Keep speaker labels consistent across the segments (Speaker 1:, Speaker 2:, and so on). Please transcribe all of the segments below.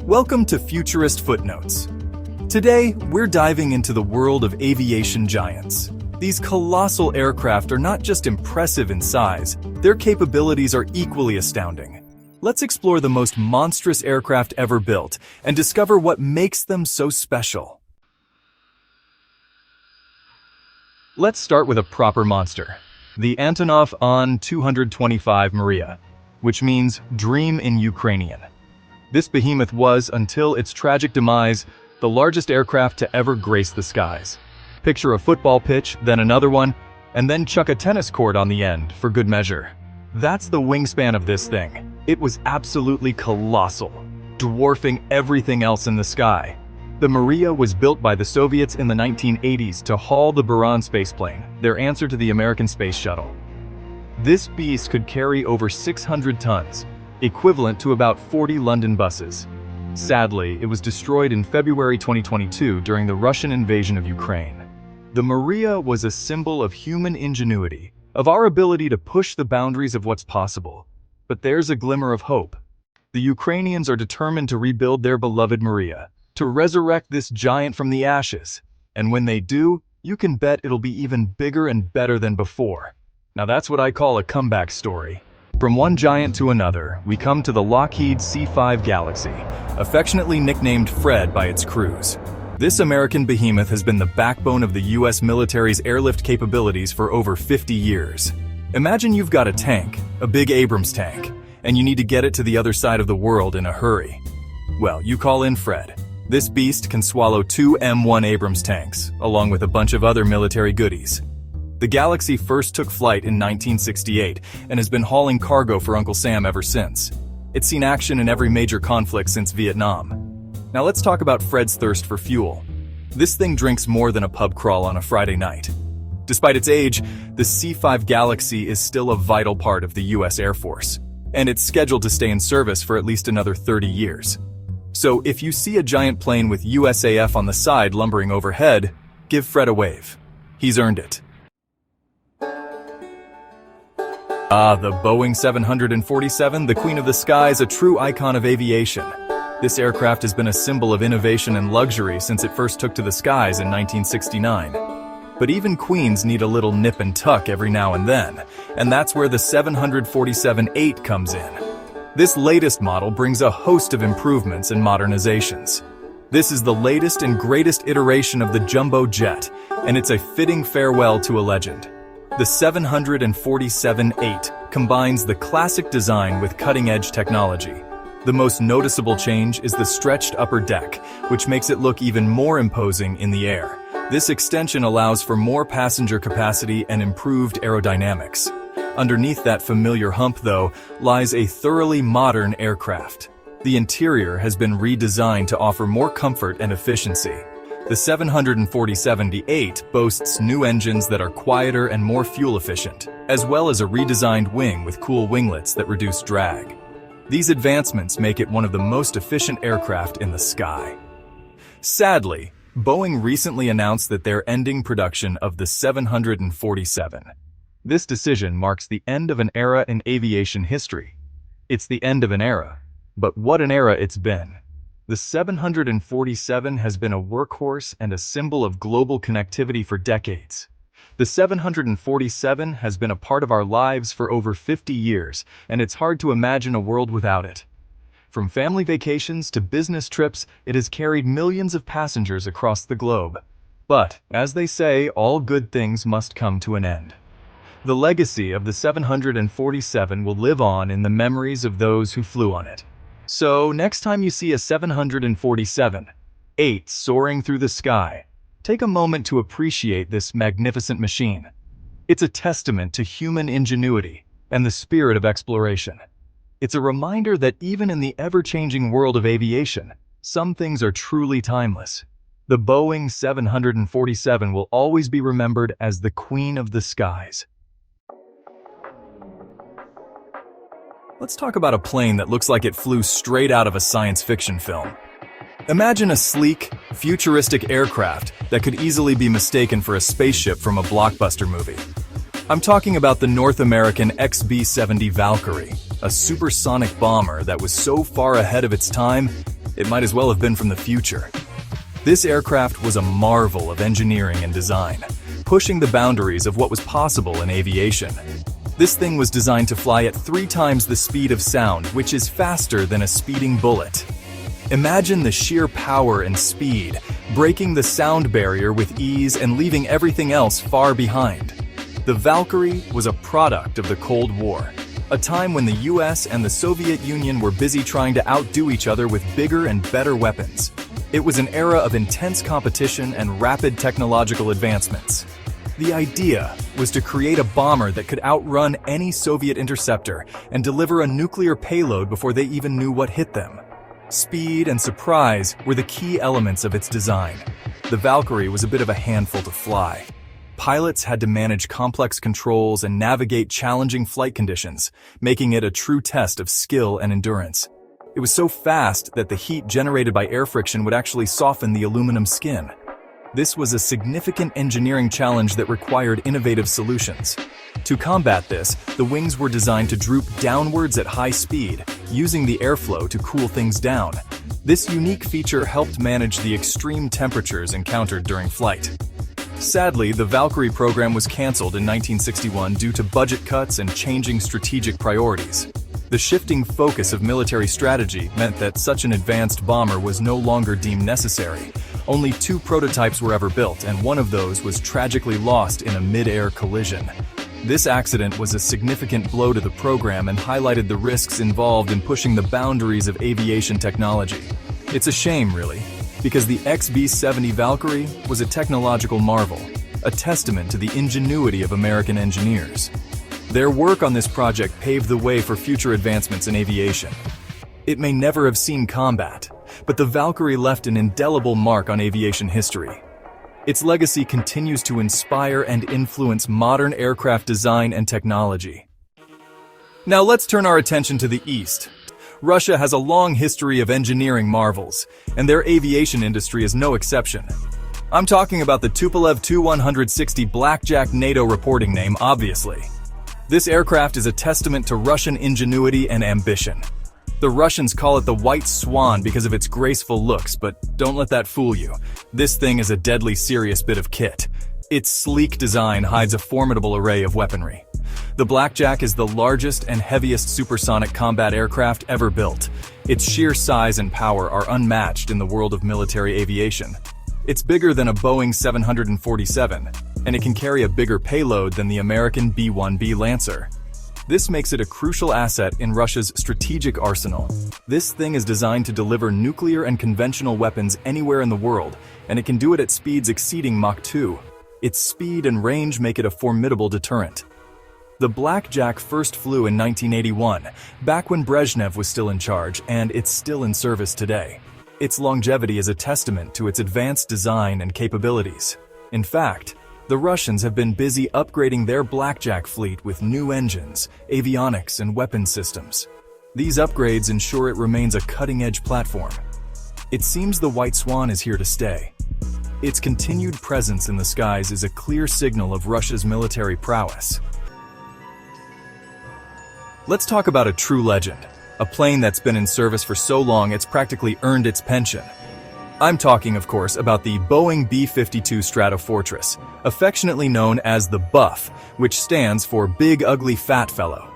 Speaker 1: Welcome to Futurist Footnotes. Today, we're diving into the world of aviation giants. These colossal aircraft are not just impressive in size, their capabilities are equally astounding. Let's explore the most monstrous aircraft ever built and discover what makes them so special. Let's start with a proper monster, the Antonov An-225 Mriya, which means dream in Ukrainian. This behemoth was, until its tragic demise, the largest aircraft to ever grace the skies. Picture a football pitch, then another one, and then chuck a tennis court on the end for good measure. That's the wingspan of this thing. It was absolutely colossal, dwarfing everything else in the sky. The Mriya was built by the Soviets in the 1980s to haul the Buran spaceplane, their answer to the American space shuttle. This beast could carry over 600 tons, equivalent to about 40 London buses. Sadly, it was destroyed in February 2022 during the Russian invasion of Ukraine. The Mriya was a symbol of human ingenuity, of our ability to push the boundaries of what's possible. But there's a glimmer of hope. The Ukrainians are determined to rebuild their beloved Mriya, to resurrect this giant from the ashes. And when they do, you can bet it'll be even bigger and better than before. Now that's what I call a comeback story. From one giant to another, we come to the Lockheed C-5 Galaxy, affectionately nicknamed Fred by its crews. This American behemoth has been the backbone of the US military's airlift capabilities for over 50 years. Imagine you've got a tank, a big Abrams tank, and you need to get it to the other side of the world in a hurry. Well, you call in Fred. This beast can swallow 2 M1 Abrams tanks, along with a bunch of other military goodies. The Galaxy first took flight in 1968 and has been hauling cargo for Uncle Sam ever since. It's seen action in every major conflict since Vietnam. Now let's talk about Fred's thirst for fuel. This thing drinks more than a pub crawl on a Friday night. Despite its age, the C-5 Galaxy is still a vital part of the US Air Force, and it's scheduled to stay in service for at least another 30 years. So if you see a giant plane with USAF on the side lumbering overhead, give Fred a wave. He's earned it. The Boeing 747, the Queen of the Skies, a true icon of aviation. This aircraft has been a symbol of innovation and luxury since it first took to the skies in 1969. But even queens need a little nip and tuck every now and then, and that's where the 747-8 comes in. This latest model brings a host of improvements and modernizations. This is the latest and greatest iteration of the jumbo jet, and it's a fitting farewell to a legend. The 747-8 combines the classic design with cutting-edge technology. The most noticeable change is the stretched upper deck, which makes it look even more imposing in the air. This extension allows for more passenger capacity and improved aerodynamics. Underneath that familiar hump, though, lies a thoroughly modern aircraft. The interior has been redesigned to offer more comfort and efficiency. The 747-8 boasts new engines that are quieter and more fuel efficient, as well as a redesigned wing with cool winglets that reduce drag. These advancements make it one of the most efficient aircraft in the sky. Sadly, Boeing recently announced that they're ending production of the 747. This decision marks the end of an era in aviation history. It's the end of an era, but what an era it's been. The 747 has been a workhorse and a symbol of global connectivity for decades. The 747 has been a part of our lives for over 50 years, and it's hard to imagine a world without it. From family vacations to business trips, it has carried millions of passengers across the globe. But, as they say, all good things must come to an end. The legacy of the 747 will live on in the memories of those who flew on it. So, next time you see a 747-8 soaring through the sky, take a moment to appreciate this magnificent machine. It's a testament to human ingenuity and the spirit of exploration. It's a reminder that even in the ever-changing world of aviation, some things are truly timeless. The Boeing 747 will always be remembered as the Queen of the Skies. Let's talk about a plane that looks like it flew straight out of a science fiction film. Imagine a sleek, futuristic aircraft that could easily be mistaken for a spaceship from a blockbuster movie. I'm talking about the North American XB-70 Valkyrie, a supersonic bomber that was so far ahead of its time, It might as well have been from the future. This aircraft was a marvel of engineering and design, pushing the boundaries of what was possible in aviation. This thing was designed to fly at 3 times the speed of sound, which is faster than a speeding bullet. Imagine the sheer power and speed, breaking the sound barrier with ease and leaving everything else far behind. The Valkyrie was a product of the Cold War, a time when the US and the Soviet Union were busy trying to outdo each other with bigger and better weapons. It was an era of intense competition and rapid technological advancements. The idea was to create a bomber that could outrun any Soviet interceptor and deliver a nuclear payload before they even knew what hit them. Speed and surprise were the key elements of its design. The Valkyrie was a bit of a handful to fly. Pilots had to manage complex controls and navigate challenging flight conditions, making it a true test of skill and endurance. It was so fast that the heat generated by air friction would actually soften the aluminum skin. This was a significant engineering challenge that required innovative solutions. To combat this, the wings were designed to droop downwards at high speed, using the airflow to cool things down. This unique feature helped manage the extreme temperatures encountered during flight. Sadly, the Valkyrie program was canceled in 1961 due to budget cuts and changing strategic priorities. The shifting focus of military strategy meant that such an advanced bomber was no longer deemed necessary. Only 2 prototypes were ever built, and one of those was tragically lost in a mid-air collision. This accident was a significant blow to the program and highlighted the risks involved in pushing the boundaries of aviation technology. It's a shame, really, because the XB-70 Valkyrie was a technological marvel, a testament to the ingenuity of American engineers. Their work on this project paved the way for future advancements in aviation. It may never have seen combat, but the Valkyrie left an indelible mark on aviation history. Its legacy continues to inspire and influence modern aircraft design and technology. Now let's turn our attention to the East. Russia has a long history of engineering marvels, and their aviation industry is no exception. I'm talking about the Tupolev Tu-160 Blackjack, NATO reporting name, obviously. This aircraft is a testament to Russian ingenuity and ambition. The Russians call it the White Swan because of its graceful looks, but don't let that fool you. This thing is a deadly serious bit of kit. Its sleek design hides a formidable array of weaponry. The Blackjack is the largest and heaviest supersonic combat aircraft ever built. Its sheer size and power are unmatched in the world of military aviation. It's bigger than a Boeing 747, and it can carry a bigger payload than the American B-1B Lancer. This makes it a crucial asset in Russia's strategic arsenal. This thing is designed to deliver nuclear and conventional weapons anywhere in the world, and it can do it at speeds exceeding Mach 2. Its speed and range make it a formidable deterrent. The Blackjack first flew in 1981, back when Brezhnev was still in charge, and it's still in service today. Its longevity is a testament to its advanced design and capabilities. In fact, the Russians have been busy upgrading their Blackjack fleet with new engines, avionics, and weapon systems. These upgrades ensure it remains a cutting-edge platform. It seems the White Swan is here to stay. Its continued presence in the skies is a clear signal of Russia's military prowess. Let's talk about a true legend, a plane that's been in service for so long it's practically earned its pension. I'm talking, of course, about the Boeing B-52 Stratofortress, affectionately known as the Buff, which stands for Big Ugly Fat Fellow.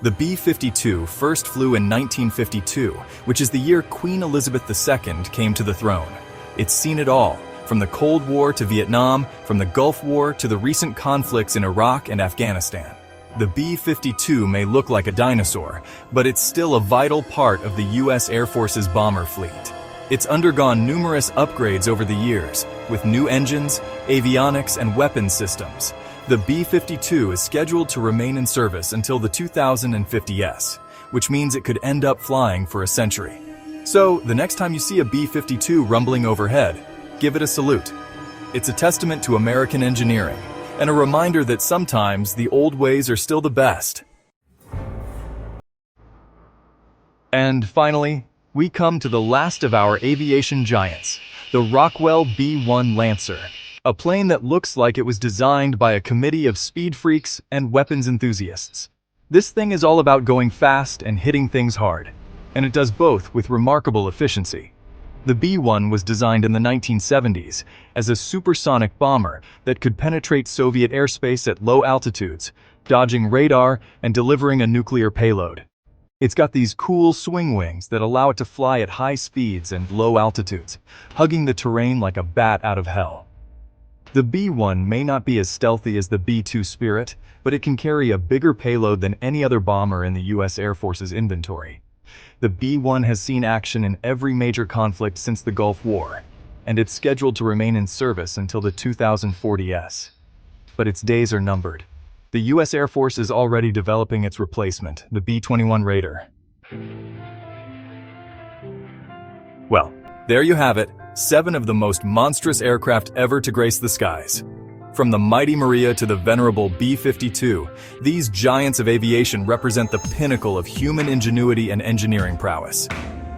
Speaker 1: The B-52 first flew in 1952, which is the year Queen Elizabeth II came to the throne. It's seen it all, from the Cold War to Vietnam, from the Gulf War to the recent conflicts in Iraq and Afghanistan. The B-52 may look like a dinosaur, but it's still a vital part of the U.S. Air Force's bomber fleet. It's undergone numerous upgrades over the years, with new engines, avionics, and weapons systems. The B-52 is scheduled to remain in service until the 2050s, which means it could end up flying for a century. So, the next time you see a B-52 rumbling overhead, give it a salute. It's a testament to American engineering, and a reminder that sometimes the old ways are still the best. And finally, we come to the last of our aviation giants, the Rockwell B-1 Lancer, a plane that looks like it was designed by a committee of speed freaks and weapons enthusiasts. This thing is all about going fast and hitting things hard, and it does both with remarkable efficiency. The B-1 was designed in the 1970s as a supersonic bomber that could penetrate Soviet airspace at low altitudes, dodging radar and delivering a nuclear payload. It's got these cool swing wings that allow it to fly at high speeds and low altitudes, hugging the terrain like a bat out of hell. The B-1 may not be as stealthy as the B-2 Spirit, but it can carry a bigger payload than any other bomber in the U.S. Air Force's inventory. The B-1 has seen action in every major conflict since the Gulf War, and it's scheduled to remain in service until the 2040s. But its days are numbered. The U.S. Air Force is already developing its replacement, the B-21 Raider. Well, there you have it, 7 of the most monstrous aircraft ever to grace the skies. From the mighty Mriya to the venerable B-52, these giants of aviation represent the pinnacle of human ingenuity and engineering prowess.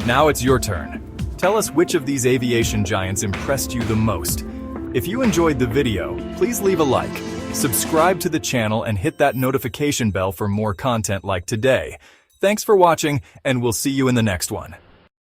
Speaker 1: Now it's your turn. Tell us which of these aviation giants impressed you the most. If you enjoyed the video, please leave a like, subscribe to the channel, and hit that notification bell for more content like today. Thanks for watching, and we'll see you in the next one.